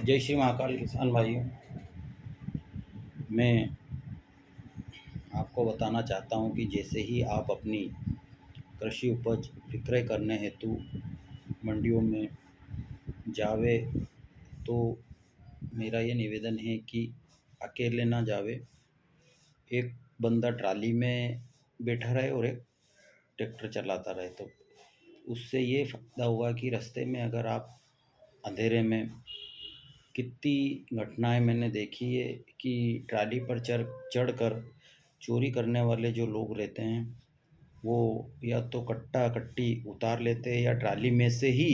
जय श्री महाकाल किसान भाइयों। मैं आपको बताना चाहता हूं कि जैसे ही आप अपनी कृषि उपज विक्रय करने हेतु मंडियों में जावे तो मेरा ये निवेदन है कि अकेले ना जावे। एक बंदा ट्राली में बैठा रहे और एक ट्रैक्टर चलाता रहे, तो उससे ये फ़ायदा होगा कि रास्ते में अगर आप अंधेरे में, कितनी घटनाएं मैंने देखी है कि ट्राली पर चढ़कर चोरी करने वाले जो लोग रहते हैं वो या तो कट्टा कट्टी उतार लेते हैं या ट्राली में से ही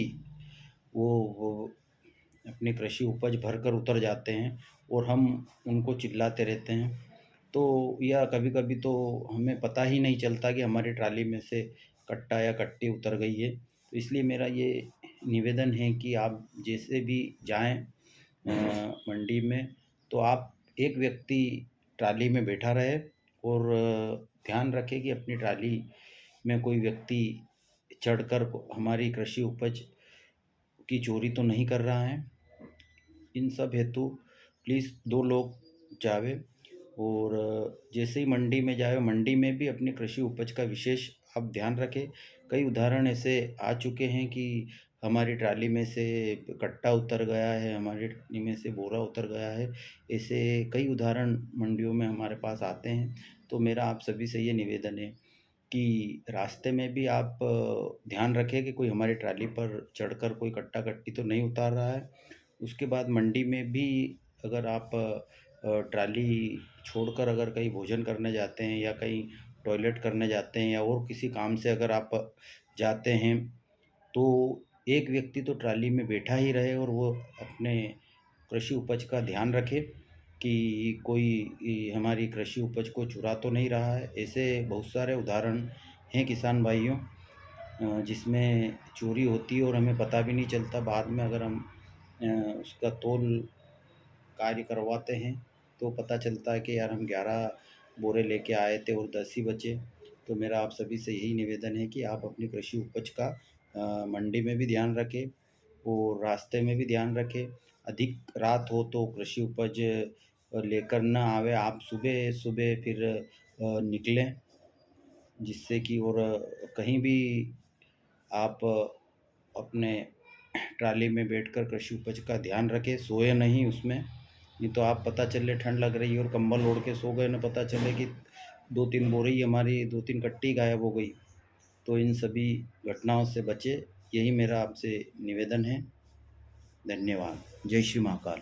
वो अपनी कृषि उपज भरकर उतर जाते हैं और हम उनको चिल्लाते रहते हैं। तो या कभी-कभी तो हमें पता ही नहीं चलता कि हमारी ट्राली में से कट्टा या कट्टी उतर गई है। तो इसलिए मेरा ये निवेदन है कि आप जैसे भी जाएँ मंडी में, तो आप एक व्यक्ति ट्राली में बैठा रहे और ध्यान रखें कि अपनी ट्राली में कोई व्यक्ति चढ़कर हमारी कृषि उपज की चोरी तो नहीं कर रहा है। इन सब हेतु प्लीज़ 2 लोग जावे और जैसे ही मंडी में जाए, मंडी में भी अपनी कृषि उपज का विशेष आप ध्यान रखें। कई उदाहरण ऐसे आ चुके हैं कि हमारी ट्राली में से कट्टा उतर गया है, हमारी ट्राली में से बोरा उतर गया है। ऐसे कई उदाहरण मंडियों में हमारे पास आते हैं। तो मेरा आप सभी से ये निवेदन है कि रास्ते में भी आप ध्यान रखें कि कोई हमारी ट्राली पर चढ़कर कोई कट्टा कट्टी तो नहीं उतार रहा है। उसके बाद मंडी में भी अगर आप ट्राली छोड़कर अगर कहीं भोजन करने जाते हैं या कहीं टॉयलेट करने जाते हैं या और किसी काम से अगर आप जाते हैं, तो एक व्यक्ति तो ट्राली में बैठा ही रहे और वो अपने कृषि उपज का ध्यान रखे कि कोई हमारी कृषि उपज को चुरा तो नहीं रहा है। ऐसे बहुत सारे उदाहरण हैं किसान भाइयों, जिसमें चोरी होती है और हमें पता भी नहीं चलता। बाद में अगर हम उसका तोल कार्य करवाते हैं तो पता चलता है कि यार हम 11 बोरे लेके आए थे और 10 ही बचे। तो मेरा आप सभी से यही निवेदन है कि आप अपनी कृषि उपज का मंडी में भी ध्यान रखें और रास्ते में भी ध्यान रखें। अधिक रात हो तो कृषि उपज लेकर ना आवे, आप सुबह सुबह फिर निकलें, जिससे कि और कहीं भी आप अपने ट्राली में बैठकर कृषि उपज का ध्यान रखें, सोए नहीं उसमें। नहीं तो आप पता चले ठंड लग रही है और कंबल ओढ़ के सो गए ना, पता चले कि 2-3 बोरी हमारी 2-3 कट्टी गायब हो गई। तो इन सभी घटनाओं से बचे, यही मेरा आपसे निवेदन है। धन्यवाद। जय श्री महाकाल।